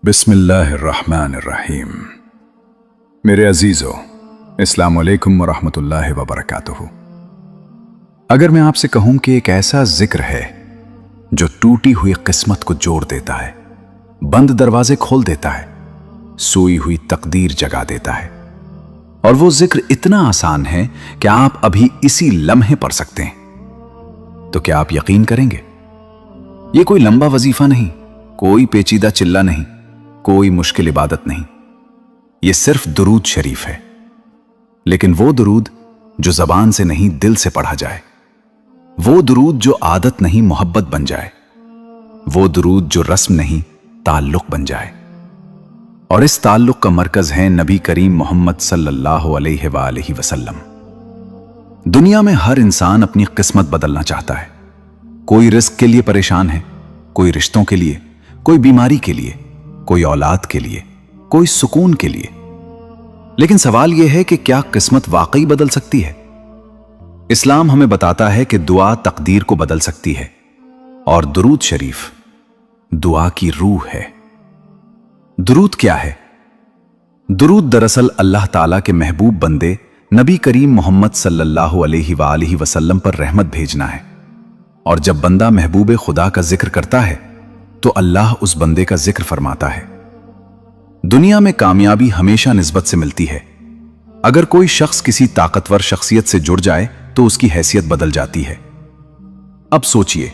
बिस्मिल्लाहिर्रहमानिर्रहीम। मेरे अजीजों, अस्सलामु अलैकुम वरहमतुल्लाहि वबरकातुहू। अगर मैं आपसे कहूं कि एक ऐसा जिक्र है जो टूटी हुई किस्मत को जोड़ देता है, बंद दरवाजे खोल देता है, सोई हुई तकदीर जगा देता है, और वो जिक्र इतना आसान है कि आप अभी इसी लम्हे पढ़ सकते हैं, तो क्या आप यकीन करेंगे? ये कोई लंबा वजीफा नहीं, कोई पेचीदा चिल्ला नहीं, कोई मुश्किल इबादत नहीं। ये सिर्फ दुरूद शरीफ है, लेकिन वो दुरूद जो जबान से नहीं दिल से पढ़ा जाए, वो दुरूद जो आदत नहीं मोहब्बत बन जाए, वो दुरूद जो रस्म नहीं ताल्लुक बन जाए। और इस ताल्लुक का मरकज है नबी करीम मोहम्मद सल्लल्लाहु अलैहि वसल्लम। दुनिया में हर इंसान अपनी किस्मत बदलना चाहता है। कोई रिस्क के लिए परेशान है, कोई रिश्तों के लिए, कोई बीमारी के लिए, कोई औलाद के लिए, कोई सुकून के लिए। लेकिन सवाल यह है कि क्या किस्मत वाकई बदल सकती है? इस्लाम हमें बताता है कि दुआ तकदीर को बदल सकती है, और दुरूद शरीफ दुआ की रूह है। दुरूद क्या है? दुरूद दरअसल अल्लाह ताला के महबूब बंदे नबी करीम मोहम्मद सल्लल्लाहु अलैहि वसल्लम पर रहमत भेजना है। और जब बंदा महबूब खुदा का जिक्र करता है तो अल्लाह उस बंदे का जिक्र फरमाता है। दुनिया में कामयाबी हमेशा निस्बत से मिलती है। अगर कोई शख्स किसी ताकतवर शख्सियत से जुड़ जाए तो उसकी हैसियत बदल जाती है। अब सोचिए,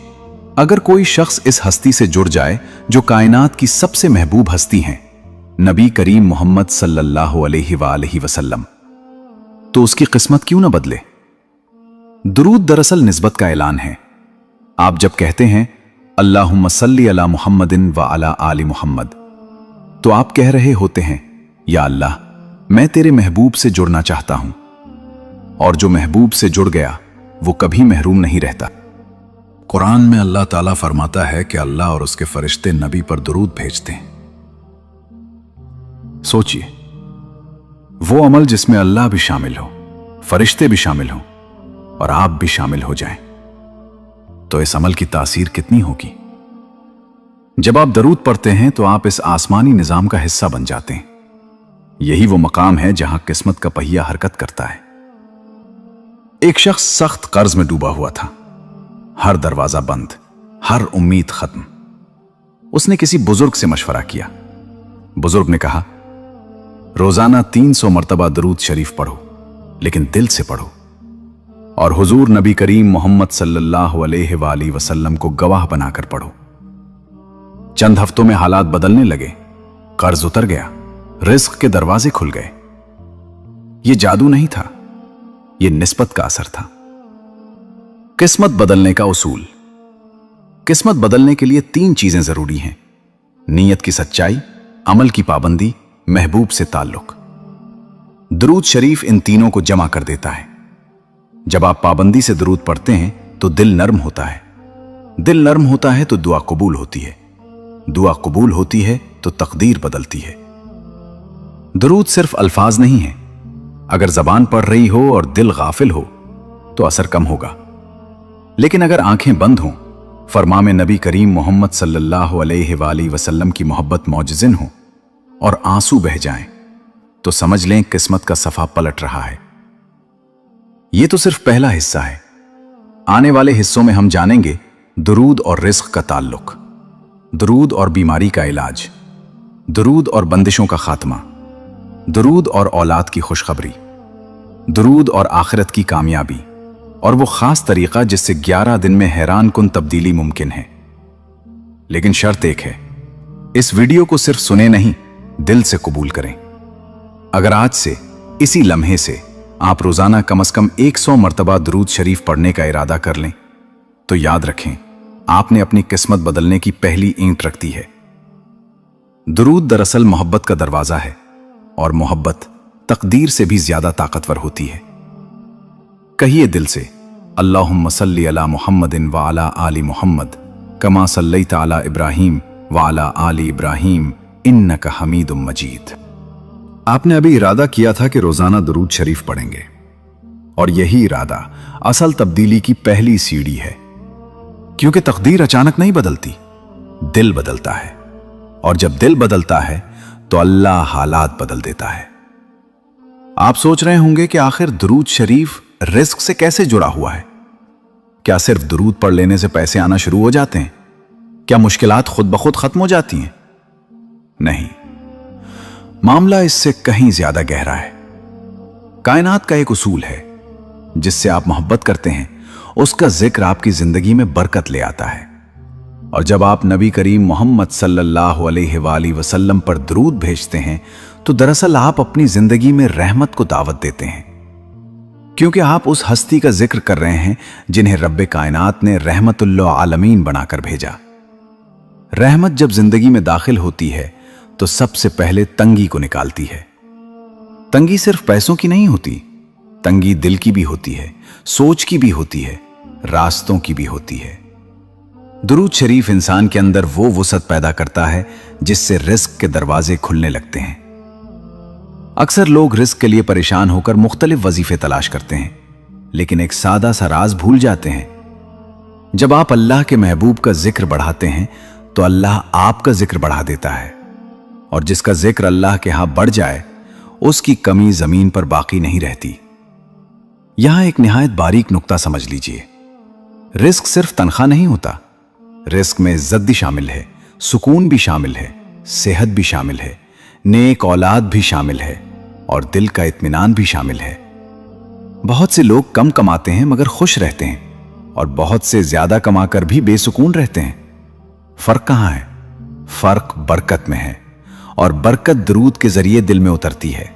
अगर कोई शख्स इस हस्ती से जुड़ जाए जो कायनात की सबसे महबूब हस्ती हैं, नबी करीम मोहम्मद सल्लल्लाहु अलैहि वसल्लम, तो उसकी किस्मत क्यों ना बदले? दुरूद दरअसल निस्बत का ऐलान है। आप जब कहते हैं अल्लाहुम्मा सल्ली अला मुहम्मदिन व अला आलि मुहम्मद, तो आप कह रहे होते हैं, या अल्लाह, मैं तेरे महबूब से जुड़ना चाहता हूं। और जो महबूब से जुड़ गया वो कभी महरूम नहीं रहता। कुरान में अल्लाह ताला फरमाता है कि अल्लाह और उसके फरिश्ते नबी पर दुरूद भेजते हैं। सोचिए, वो अमल जिसमें अल्लाह भी शामिल हो, फरिश्ते भी शामिल हो और आप भी शामिल हो जाएं, तो इस अमल की तासीर कितनी होगी? जब आप दरूद पढ़ते हैं तो आप इस आसमानी निजाम का हिस्सा बन जाते हैं। यही वो मकाम है जहां किस्मत का पहिया हरकत करता है। एक शख्स सख्त कर्ज में डूबा हुआ था। हर दरवाजा बंद, हर उम्मीद खत्म। उसने किसी बुजुर्ग से मशवरा किया। बुजुर्ग ने कहा, रोजाना 300 मरतबा दरूद शरीफ पढ़ो, लेकिन दिल से पढ़ो, और हुजूर नबी करीम मोहम्मद सल्लल्लाहु अलैहि वसल्लम को गवाह बनाकर पढ़ो। चंद हफ्तों में हालात बदलने लगे। कर्ज उतर गया, रिस्क के दरवाजे खुल गए। यह जादू नहीं था, यह निस्बत का असर था। किस्मत बदलने का उसूल। किस्मत बदलने के लिए 3 चीजें जरूरी हैं: नीयत की सच्चाई, अमल की पाबंदी, महबूब से ताल्लुक। दरूद शरीफ इन तीनों को जमा कर देता है। जब आप पाबंदी से दरूद पढ़ते हैं तो दिल नर्म होता है। दिल नर्म होता है तो दुआ कबूल होती है। दुआ कबूल होती है तो तकदीर बदलती है। दरूद सिर्फ अल्फाज नहीं है। अगर जबान पढ़ रही हो और दिल गाफिल हो तो असर कम होगा। लेकिन अगर आंखें बंद हों, फरमाम नबी करीम मोहम्मद सल्लल्लाहु अलैहि वसल्लम की मोहब्बत मौजज़िन हो और आंसू बह जाएं, तो समझ लें किस्मत का सफा पलट रहा है। यह तो सिर्फ पहला हिस्सा है। आने वाले हिस्सों में हम जानेंगे दुरूद और रिस्क का ताल्लुक, दुरूद और बीमारी का इलाज, दुरूद और बंदिशों का खात्मा, दुरूद और औलाद की खुशखबरी, दुरूद और आखिरत की कामयाबी, और वो खास तरीका जिससे 11 दिन में हैरान कुन तब्दीली मुमकिन है। लेकिन शर्त एक है, इस वीडियो को सिर्फ सुने नहीं, दिल से कबूल करें। अगर आज से, इसी लम्हे से आप रोजाना कम से कम 100 मरतबा दरूद शरीफ पढ़ने का इरादा कर लें, तो याद रखें, आपने अपनी किस्मत बदलने की पहली ईंट रख दी है। दुरूद दरअसल मोहब्बत का दरवाजा है, और मोहब्बत तकदीर से भी ज्यादा ताकतवर होती है। कहिए दिल से, अल्लाहुम्मा सल्ली अला मुहम्मदिन व अला आलि मुहम्मद कमा सल्लैता अला इब्राहीम व अला आलि इब्राहीम इन्नका हमीदुम मजीद। आपने अभी इरादा किया था कि रोजाना दरूद शरीफ पढ़ेंगे, और यही इरादा असल तब्दीली की पहली सीढ़ी है। क्योंकि तकदीर अचानक नहीं बदलती, दिल बदलता है। और जब दिल बदलता है तो अल्लाह हालात बदल देता है। आप सोच रहे होंगे कि आखिर दुरूद शरीफ रिस्क से कैसे जुड़ा हुआ है? क्या सिर्फ दुरूद पढ़ लेने से पैसे आना शुरू हो जाते हैं? क्या मुश्किलात खुद ब खुद खत्म हो जाती हैं? नहीं, मामला इससे कहीं ज्यादा गहरा है। कायनात का एक उसूल है, जिससे आप मोहब्बत करते हैं उसका जिक्र आपकी जिंदगी में बरकत ले आता है। और जब आप नबी करीम मोहम्मद सल्लल्लाहु अलैहि वसल्लम पर दरूद भेजते हैं तो दरअसल आप अपनी जिंदगी में रहमत को दावत देते हैं, क्योंकि आप उस हस्ती का जिक्र कर रहे हैं जिन्हें रब्बे कायनात ने रहमतुल्लिल आलमीन बनाकर भेजा। रहमत जब जिंदगी में दाखिल होती है तो सबसे पहले तंगी को निकालती है। तंगी सिर्फ पैसों की नहीं होती, तंगी दिल की भी होती है, सोच की भी होती है, रास्तों की भी होती है। दुरूद शरीफ इंसान के अंदर वो वुसअत पैदा करता है जिससे रिस्क के दरवाजे खुलने लगते हैं। अक्सर लोग रिस्क के लिए परेशान होकर मुख्तलिफ वजीफे तलाश करते हैं, लेकिन एक सादा सा राज भूल जाते हैं। जब आप अल्लाह के महबूब का जिक्र बढ़ाते हैं तो अल्लाह आपका जिक्र बढ़ा देता है, और जिसका जिक्र अल्लाह के यहां बढ़ जाए उसकी कमी जमीन पर बाकी नहीं रहती। यहां एक निहायत बारीक नुक्ता समझ लीजिए। रिस्क सिर्फ तनख्वाह नहीं होता, रिस्क में इज्जत भी शामिल है, सुकून भी शामिल है, सेहत भी शामिल है, नेक औलाद भी शामिल है और दिल का इत्मीनान भी शामिल है। बहुत से लोग कम कमाते हैं मगर खुश रहते हैं, और बहुत से ज्यादा कमाकर भी बेसुकून रहते हैं। फर्क कहां है? फर्क बरकत में है, और बरकत दरूद के जरिए दिल में उतरती है।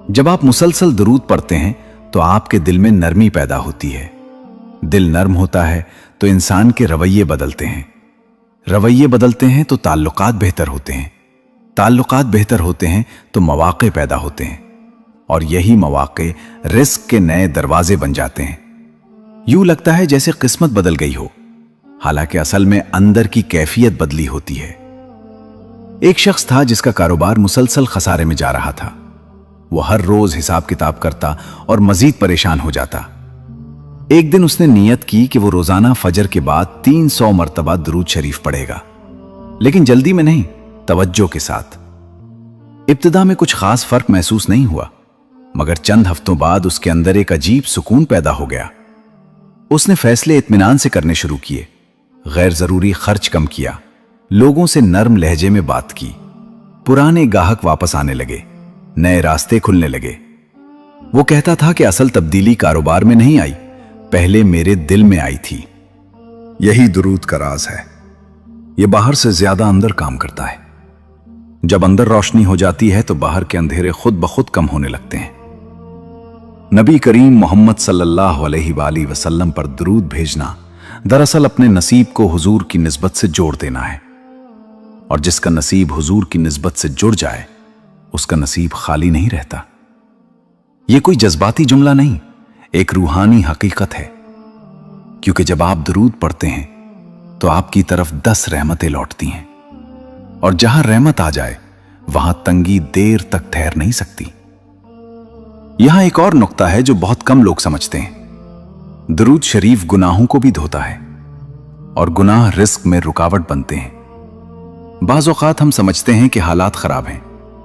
जब आप मुसलसल दरूद पढ़ते हैं तो आपके दिल में नरमी पैदा होती है। दिल नर्म होता है तो इंसान के रवैये बदलते हैं, रवैये बदलते हैं तो ताल्लुकात बेहतर होते हैं, ताल्लुकात बेहतर होते हैं तो मौके पैदा होते हैं, और यही मौके रिस्क के नए दरवाजे बन जाते हैं। यूं लगता है जैसे किस्मत बदल गई हो, हालांकि असल में अंदर की कैफियत बदली होती है। एक शख्स था जिसका कारोबार मुसलसल खसारे में जा रहा था। वो हर रोज हिसाब किताब करता और मजीद परेशान हो जाता। एक दिन उसने नियत की कि वो रोजाना फजर के बाद 300 मरतबा दुरूद शरीफ पढ़ेगा, लेकिन जल्दी में नहीं, तवज्जो के साथ। इब्तिदा में कुछ खास फर्क महसूस नहीं हुआ, मगर चंद हफ्तों बाद उसके अंदर एक अजीब सुकून पैदा हो गया। उसने फैसले इत्मीनान से करने शुरू किए, गैर जरूरी खर्च कम किया, लोगों से नर्म लहजे में बात की, पुराने गाहक वापस आने लगे, नए रास्ते खुलने लगे। वो कहता था कि असल तब्दीली कारोबार में नहीं आई, पहले मेरे दिल में आई थी। यही दुरूद का राज है, ये बाहर से ज्यादा अंदर काम करता है। जब अंदर रोशनी हो जाती है तो बाहर के अंधेरे खुद ब खुद कम होने लगते हैं। नबी करीम मोहम्मद सल्लल्लाहु अलैहि वसल्लम पर दुरूद भेजना दरअसल अपने नसीब को हुजूर की निस्बत से जोड़ देना है, और जिसका नसीब हुजूर की निस्बत से जुड़ जाए उसका नसीब खाली नहीं रहता। यह कोई जज्बाती जुमला नहीं, एक रूहानी हकीकत है, क्योंकि जब आप दुरूद पढ़ते हैं तो आपकी तरफ 10 रहमतें लौटती हैं, और जहां रहमत आ जाए वहां तंगी देर तक ठहर नहीं सकती। यहां एक और नुक्ता है जो बहुत कम लोग समझते हैं। दुरूद शरीफ गुनाहों को भी धोता है, और गुनाह रिस्क में रुकावट बनते हैं। बाज़ औक़ात हम समझते हैं कि हालात खराब हैं,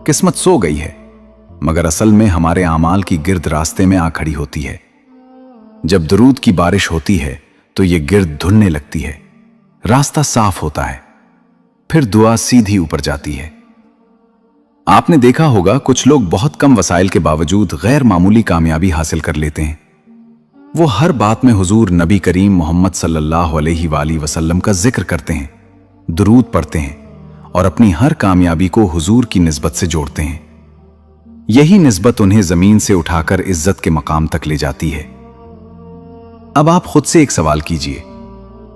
किस्मत सो गई है, मगर असल में हमारे आमाल की गिर्द रास्ते में आ खड़ी होती है। जब दुरूद की बारिश होती है तो ये गिर्द धुलने लगती है, रास्ता साफ होता है, फिर दुआ सीधी ऊपर जाती है। आपने देखा होगा कुछ लोग बहुत कम वसाइल के बावजूद गैर मामूली कामयाबी हासिल कर लेते हैं। वो हर बात में हुजूर नबी करीम मोहम्मद सल्लल्लाहु अलैहि वसल्लम का जिक्र करते हैं, दुरूद पढ़ते हैं, और अपनी हर कामयाबी को हुजूर की निस्बत से जोड़ते हैं। यही निस्बत उन्हें जमीन से उठाकर इज्जत के मकाम तक ले जाती है। अब आप खुद से एक सवाल कीजिए,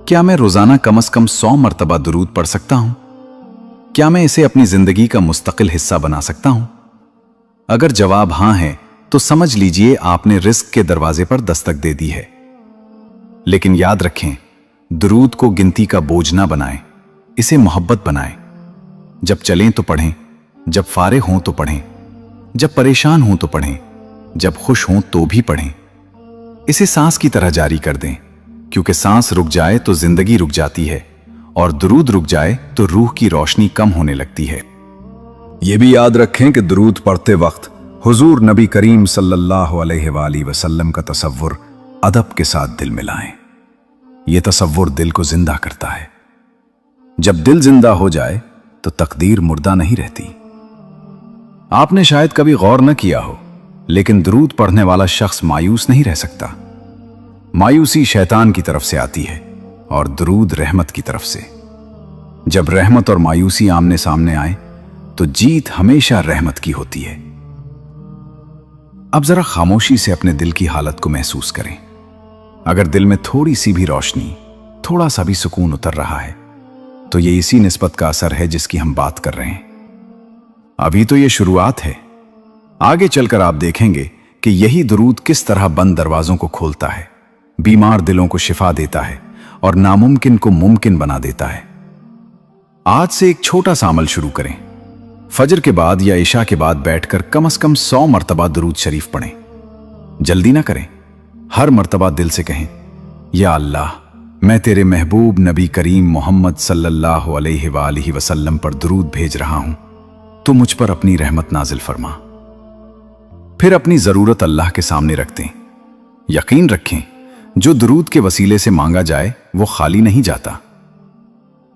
क्या मैं रोजाना कम से कम 100 मरतबा दुरूद पढ़ सकता हूं? क्या मैं इसे अपनी जिंदगी का मुस्तकिल हिस्सा बना सकता हूं? अगर जवाब हां है तो समझ लीजिए आपने रिस्क के दरवाजे पर दस्तक दे दी है। लेकिन याद रखें, दुरूद को गिनती का बोझ ना बनाएं, इसे मोहब्बत बनाएं। जब चलें तो पढ़ें, जब फारिग हों तो पढ़ें, जब परेशान हों तो पढ़ें, जब खुश हों तो भी पढ़ें। इसे सांस की तरह जारी कर दें, क्योंकि सांस रुक जाए तो जिंदगी रुक जाती है, और दुरूद रुक जाए तो रूह की रोशनी कम होने लगती है। ये भी याद रखें कि दुरूद पढ़ते वक्त हुजूर नबी करीम सल्लल्लाहु अलैहि वसल्लम का तसव्वुर अदब के साथ दिल में लाएं। यह तसव्वुर दिल को जिंदा करता है। जब दिल जिंदा हो जाए तो तकदीर मुर्दा नहीं रहती। आपने शायद कभी गौर न किया हो, लेकिन दुरूद पढ़ने वाला शख्स मायूस नहीं रह सकता। मायूसी शैतान की तरफ से आती है और दुरूद रहमत की तरफ से। जब रहमत और मायूसी आमने सामने आए तो जीत हमेशा रहमत की होती है। अब जरा खामोशी से अपने दिल की हालत को महसूस करें। अगर दिल में थोड़ी सी भी रोशनी, थोड़ा सा भी सुकून उतर रहा है तो ये इसी निस्बत का असर है जिसकी हम बात कर रहे हैं। अभी तो ये शुरुआत है। आगे चलकर आप देखेंगे कि यही दुरूद किस तरह बंद दरवाजों को खोलता है, बीमार दिलों को शिफा देता है और नामुमकिन को मुमकिन बना देता है। आज से एक छोटा सा अमल शुरू करें। फजर के बाद या इशा के बाद बैठकर कम से कम 100 मर्तबा दुरूद शरीफ पढ़ें। जल्दी ना करें। हर मर्तबा दिल से कहें, या अल्लाह, मैं तेरे महबूब नबी करीम मोहम्मद सल्लल्लाहु अलैहि वसल्लम पर दुरूद भेज रहा हूं, तो मुझ पर अपनी रहमत नाजिल फरमा। फिर अपनी जरूरत अल्लाह के सामने रखते हैं। यकीन रखें, जो दुरूद के वसीले से मांगा जाए वो खाली नहीं जाता।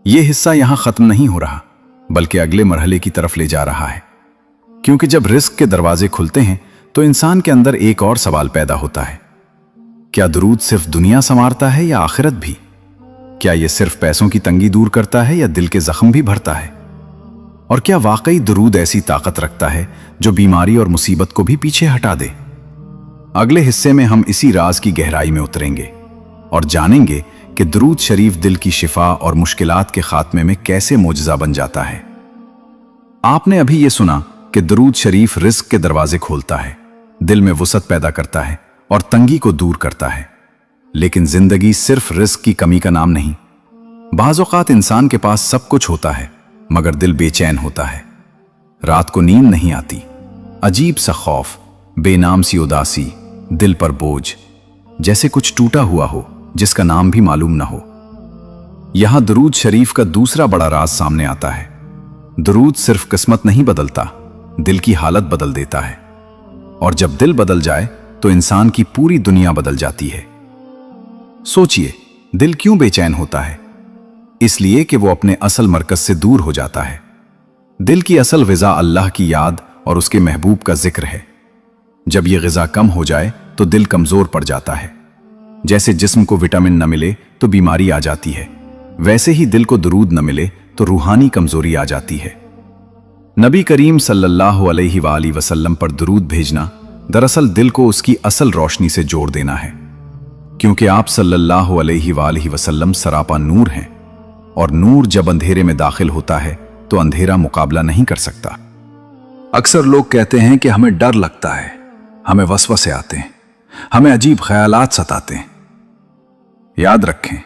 यह हिस्सा यहां खत्म नहीं हो रहा, बल्कि अगले मरहले की तरफ ले जा रहा है। क्योंकि जब रिस्क के दरवाजे खुलते हैं तो इंसान के अंदर एक और सवाल पैदा होता है, क्या दुरूद सिर्फ दुनिया संवारता है या आखिरत भी? क्या यह सिर्फ पैसों की तंगी दूर करता है या दिल के जख्म भी भरता है? और क्या वाकई दुरूद ऐसी ताकत रखता है जो बीमारी और मुसीबत को भी पीछे हटा दे? अगले हिस्से में हम इसी राज की गहराई में उतरेंगे और जानेंगे कि दुरूद शरीफ दिल की शिफा और मुश्किलात के खात्मे में कैसे मोजज़ा बन जाता है। आपने अभी यह सुना कि दुरूद शरीफ रिस्क के दरवाजे खोलता है, दिल में वुसअत पैदा करता है और तंगी को दूर करता है। लेकिन जिंदगी सिर्फ रिस्क की कमी का नाम नहीं। बाज़ औक़ात इंसान के पास सब कुछ होता है मगर दिल बेचैन होता है। रात को नींद नहीं आती, अजीब सा खौफ, बेनाम सी उदासी, दिल पर बोझ, जैसे कुछ टूटा हुआ हो जिसका नाम भी मालूम ना हो। यहां दुरूद शरीफ का दूसरा बड़ा राज सामने आता है। दुरूद सिर्फ किस्मत नहीं बदलता, दिल की हालत बदल देता है। और जब दिल बदल जाए तो इंसान की पूरी दुनिया बदल जाती है। सोचिए, दिल क्यों बेचैन होता है? इसलिए कि वो अपने असल मरकज से दूर हो जाता है। दिल की असल ग़िज़ा अल्लाह की याद और उसके महबूब का जिक्र है। जब ये ग़िज़ा कम हो जाए तो दिल कमज़ोर पड़ जाता है। जैसे जिस्म को विटामिन न मिले तो बीमारी आ जाती है, वैसे ही दिल को दुरूद न मिले तो रूहानी कमज़ोरी आ जाती है। नबी करीम सल्लल्लाहु अलैहि वसल्लम पर दुरूद भेजना दरअसल दिल को उसकी असल रोशनी से जोड़ देना है। क्योंकि आप सल्लल्लाहु अलैहि वसल्लम सरापा नूर हैं, और नूर जब अंधेरे में दाखिल होता है तो अंधेरा मुकाबला नहीं कर सकता। अक्सर लोग कहते हैं कि हमें डर लगता है, हमें वसवसे आते हैं, हमें अजीब ख्यालात सताते हैं। याद रखें,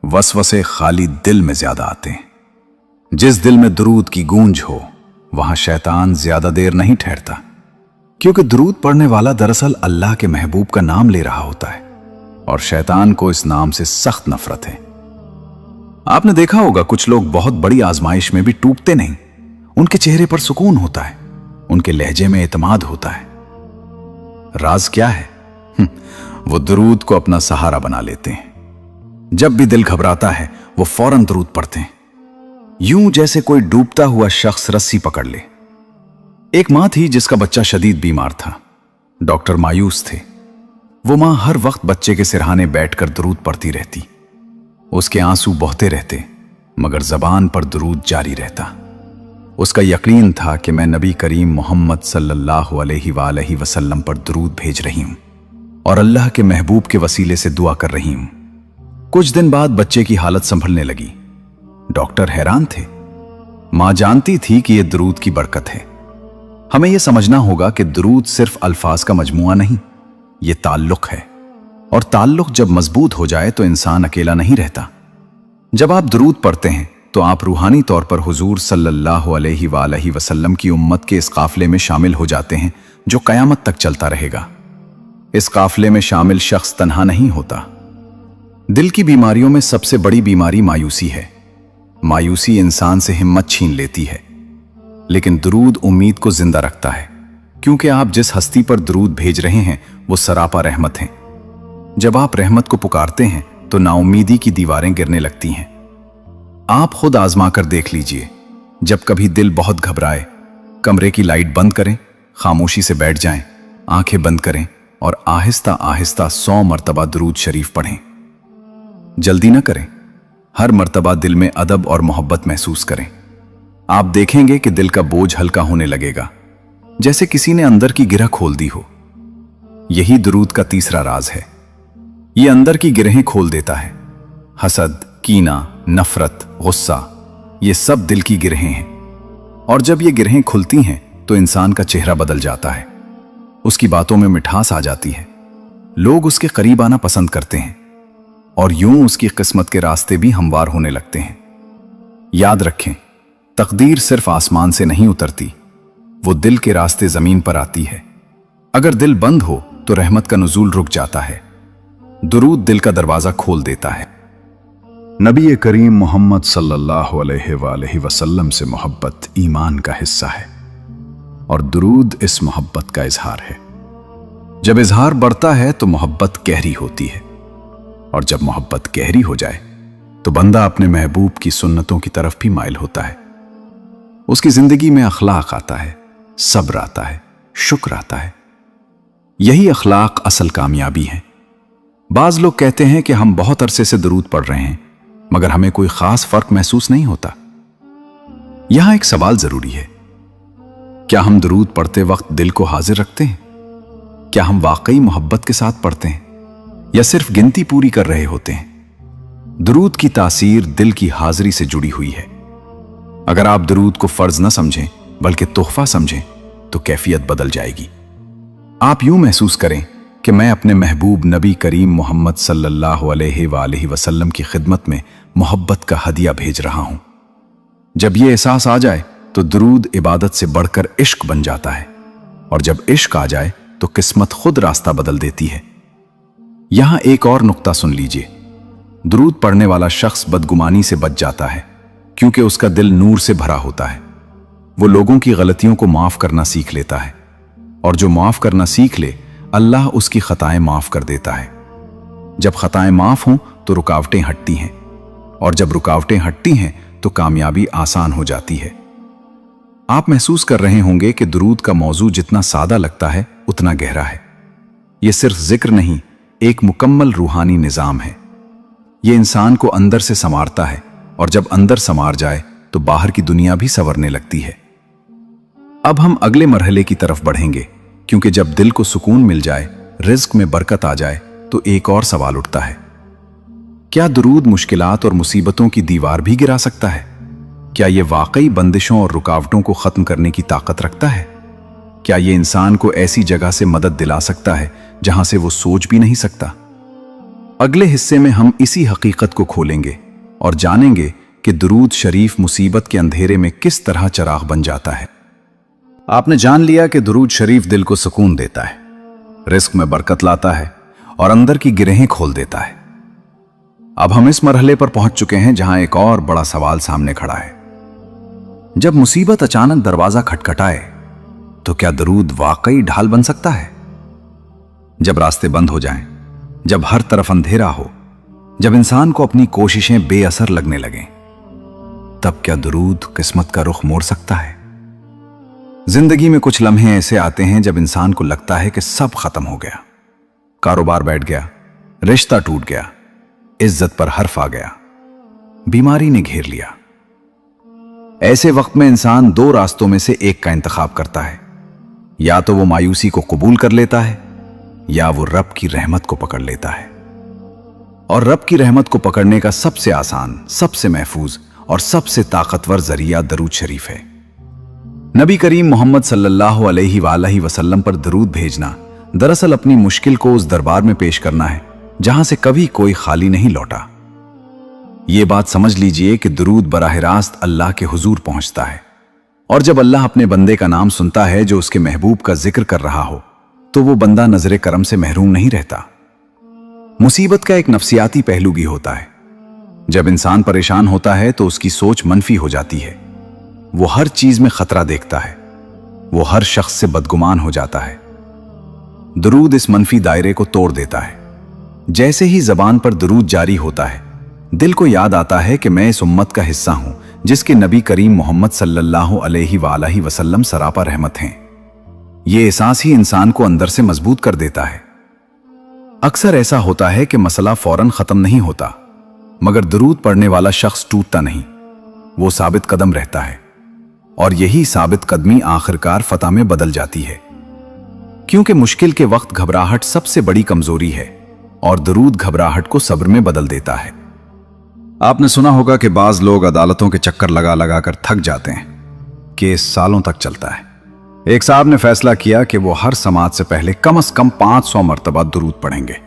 वसवसे खाली दिल में ज्यादा आते हैं। जिस दिल में दुरूद की गूंज हो वहां शैतान ज्यादा देर नहीं ठहरता, क्योंकि दुरूद पढ़ने वाला दरअसल अल्लाह के महबूब का नाम ले रहा होता है और शैतान को इस नाम से सख्त नफरत है। आपने देखा होगा, कुछ लोग बहुत बड़ी आजमाइश में भी टूटते नहीं। उनके चेहरे पर सुकून होता है, उनके लहजे में एतमाद होता है। राज क्या है? वो दुरूद को अपना सहारा बना लेते हैं। जब भी दिल घबराता है वो फौरन दुरूद पढ़ते हैं, यूं जैसे कोई डूबता हुआ शख्स रस्सी पकड़ ले। एक मां थी जिसका बच्चा शदीद बीमार था। डॉक्टर मायूस थे। वो मां हर वक्त बच्चे के सिरहाने बैठकर दुरूद पढ़ती रहती। उसके आंसू बहते रहते मगर जबान पर दुरूद जारी रहता। उसका यकीन था कि मैं नबी करीम मोहम्मद सल्लल्लाहु अलैहि वसल्लम पर दुरूद भेज रही हूं और अल्लाह के महबूब के वसीले से दुआ कर रही हूं। कुछ दिन बाद बच्चे की हालत संभलने लगी। डॉक्टर हैरान थे। मां जानती थी कि यह दुरूद की बरकत है। हमें यह समझना होगा कि दुरूद सिर्फ अल्फाज का मजमुआ नहीं, यह ताल्लुक है, और ताल्लुक जब मजबूत हो जाए तो इंसान अकेला नहीं रहता। जब आप दुरूद पढ़ते हैं तो आप रूहानी तौर पर हुजूर सल्लल्लाहु अलैहि वसल्लम की उम्मत के इस काफिले में शामिल हो जाते हैं जो कयामत तक चलता रहेगा। इस काफिले में शामिल शख्स तन्हा नहीं होता। दिल की बीमारियों में सबसे बड़ी बीमारी मायूसी है। मायूसी इंसान से हिम्मत छीन लेती है, लेकिन दरूद उम्मीद को जिंदा रखता है, क्योंकि आप जिस हस्ती पर दरूद भेज रहे हैं वो सरापा रहमत हैं। जब आप रहमत को पुकारते हैं तो नाउम्मीदी की दीवारें गिरने लगती हैं। आप खुद आजमा कर देख लीजिए, जब कभी दिल बहुत घबराए, कमरे की लाइट बंद करें, खामोशी से बैठ जाएं, आंखें बंद करें और आहिस्ता आहिस्ता 100 मर्तबा दरूद शरीफ पढ़ें। जल्दी न करें, हर मर्तबा दिल में अदब और मोहब्बत महसूस करें। आप देखेंगे कि दिल का बोझ हल्का होने लगेगा, जैसे किसी ने अंदर की गिरह खोल दी हो। यही दरूद का तीसरा राज है। ये अंदर की गिरहें खोल देता है। हसद, कीना, नफरत, गुस्सा, ये सब दिल की गिरहें हैं। और जब ये गिरहें खुलती हैं तो इंसान का चेहरा बदल जाता है, उसकी बातों में मिठास आ जाती है, लोग उसके करीब आना पसंद करते हैं और यूं उसकी किस्मत के रास्ते भी हमवार होने लगते हैं। याद रखें, तकदीर सिर्फ आसमान से नहीं उतरती, वो दिल के रास्ते जमीन पर आती है। अगर दिल बंद हो तो रहमत का नुज़ूल रुक जाता है। दुरूद दिल का दरवाजा खोल देता है। नबी करीम मोहम्मद सल्लल्लाहु अलैहि वसल्लम से मोहब्बत ईमान का हिस्सा है और दुरूद इस मोहब्बत का इजहार है। जब इजहार बढ़ता है तो मोहब्बत गहरी होती है, और जब मोहब्बत गहरी हो जाए तो बंदा अपने महबूब की सुन्नतों की तरफ भी माइल होता है। उसकी जिंदगी में अखलाक आता है, सब्र आता है, शुक्र आता है। यही अखलाक असल कामयाबी है। बाज लोग कहते हैं कि हम बहुत अरसे से दरूद पढ़ रहे हैं मगर हमें कोई खास फर्क महसूस नहीं होता। यहां एक सवाल जरूरी है, क्या हम दरूद पढ़ते वक्त दिल को हाजिर रखते हैं? क्या हम वाकई मोहब्बत के साथ पढ़ते हैं या सिर्फ गिनती पूरी कर रहे होते हैं? दरूद की तासीर दिल की हाजिरी से जुड़ी हुई है। अगर आप दरूद को फर्ज न समझें बल्कि तोहफा समझें तो कैफियत बदल जाएगी। आप यूं महसूस करें कि मैं अपने महबूब नबी करीम मोहम्मद सल्लल्लाहु अलैहि वसल्लम की खिदमत में मोहब्बत का हदिया भेज रहा हूं। जब यह एहसास आ जाए तो दरूद इबादत से बढ़कर इश्क बन जाता है, और जब इश्क आ जाए तो किस्मत खुद रास्ता बदल देती है। यहां एक और नुक्ता सुन लीजिए, दरूद पढ़ने वाला शख्स बदगुमानी से बच जाता है, क्योंकि उसका दिल नूर से भरा होता है। वो लोगों की गलतियों को माफ करना सीख लेता है, और जो माफ करना सीख ले अल्लाह उसकी खताएं माफ कर देता है। जब खताएं माफ हों तो रुकावटें हटती हैं, और जब रुकावटें हटती हैं तो कामयाबी आसान हो जाती है। आप महसूस कर रहे होंगे कि दरूद का मौजू जितना सादा लगता है उतना गहरा है। यह सिर्फ जिक्र नहीं, एक मुकम्मल रूहानी निजाम है। यह इंसान को अंदर से संवारता है, और जब अंदर संवार जाए तो बाहर की दुनिया भी संवरने लगती है। अब हम अगले मरहले की तरफ बढ़ेंगे, क्योंकि जब दिल को सुकून मिल जाए, रिज्क में बरकत आ जाए, तो एक और सवाल उठता है, क्या दरूद मुश्किलात और मुसीबतों की दीवार भी गिरा सकता है? क्या यह वाकई बंदिशों और रुकावटों को खत्म करने की ताकत रखता है? क्या यह इंसान को ऐसी जगह से मदद दिला सकता है जहां से वो सोच भी नहीं सकता? अगले हिस्से में हम इसी हकीकत को खोलेंगे और जानेंगे कि दरूद शरीफ मुसीबत के अंधेरे में किस तरह चिराग बन जाता है। आपने जान लिया कि दरूद शरीफ दिल को सुकून देता है, रिस्क में बरकत लाता है और अंदर की गिरहें खोल देता है। अब हम इस मरहले पर पहुंच चुके हैं जहां एक और बड़ा सवाल सामने खड़ा है। जब मुसीबत अचानक दरवाजा खटखटाए तो क्या दरूद वाकई ढाल बन सकता है? जब रास्ते बंद हो जाएं, जब हर तरफ अंधेरा हो, जब इंसान को अपनी कोशिशें बेअसर लगने लगें, तब क्या दरूद किस्मत का रुख मोड़ सकता है? जिंदगी में कुछ लम्हे ऐसे आते हैं जब इंसान को लगता है कि सब खत्म हो गया, कारोबार बैठ गया, रिश्ता टूट गया, इज्जत पर हर्फ आ गया, बीमारी ने घेर लिया। ऐसे वक्त में इंसान दो रास्तों में से एक का इंतखाब करता है। या तो वो मायूसी को कबूल कर लेता है, या वो रब की रहमत को पकड़ लेता है। और रब की रहमत को पकड़ने का सबसे आसान, सबसे महफूज और सबसे ताकतवर जरिया दरूद शरीफ है। नबी करीम मोहम्मद सल्लल्लाहु अलैहि वसल्लम पर दरूद भेजना दरअसल अपनी मुश्किल को उस दरबार में पेश करना है जहां से कभी कोई खाली नहीं लौटा। ये बात समझ लीजिए कि दरूद बराह रास्त अल्लाह के हुजूर पहुंचता है, और जब अल्लाह अपने बंदे का नाम सुनता है जो उसके महबूब का जिक्र कर रहा हो, तो वो बंदा नजरे करम से महरूम नहीं रहता। मुसीबत का एक नफ्सियाती पहलू भी होता है। जब इंसान परेशान होता है तो उसकी सोच मनफी हो जाती है। वो हर चीज में खतरा देखता है, वो हर शख्स से बदगुमान हो जाता है। दुरूद इस मनफी दायरे को तोड़ देता है। जैसे ही जबान पर दुरूद जारी होता है, दिल को याद आता है कि मैं इस उम्मत का हिस्सा हूं जिसके नबी करीम मोहम्मद सल्लल्लाहु अलैहि वसल्लम सरापा रहमत हैं। ये एहसास ही इंसान को अंदर से मजबूत कर देता है। अक्सर ऐसा होता है कि मसला फौरन खत्म नहीं होता, मगर दुरूद पढ़ने वाला शख्स टूटता नहीं, वो साबित कदम रहता है। और यही साबित कदमी आखिरकार फतह में बदल जाती है, क्योंकि मुश्किल के वक्त घबराहट सबसे बड़ी कमजोरी है और दुरूद घबराहट को सब्र में बदल देता है। आपने सुना होगा कि बाज लोग अदालतों के चक्कर लगा लगा कर थक जाते हैं। केस सालों तक चलता है। एक साहब ने फैसला किया कि वो हर समाअत से पहले कम से कम 500 मरतबा दुरूद पढ़ेंगे।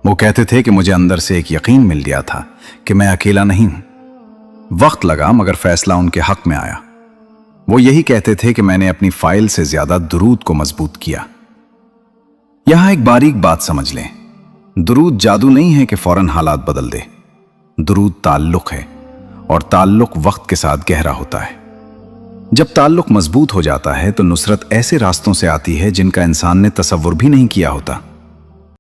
वो कहते थे कि मुझे अंदर से एक यकीन मिल गया था कि मैं अकेला नहीं हूं। वक्त लगा मगर फैसला उनके हक में आया। वो यही कहते थे कि मैंने अपनी फाइल से ज्यादा दुरूद को मजबूत किया। यहां एक बारीक बात समझ लें, दुरूद जादू नहीं है कि फौरन हालात बदल दे। दुरूद ताल्लुक है, और ताल्लुक वक्त के साथ गहरा होता है। जब ताल्लुक मजबूत हो जाता है तो नुसरत ऐसे रास्तों से आती है जिनका इंसान ने तसव्वुर भी नहीं किया होता।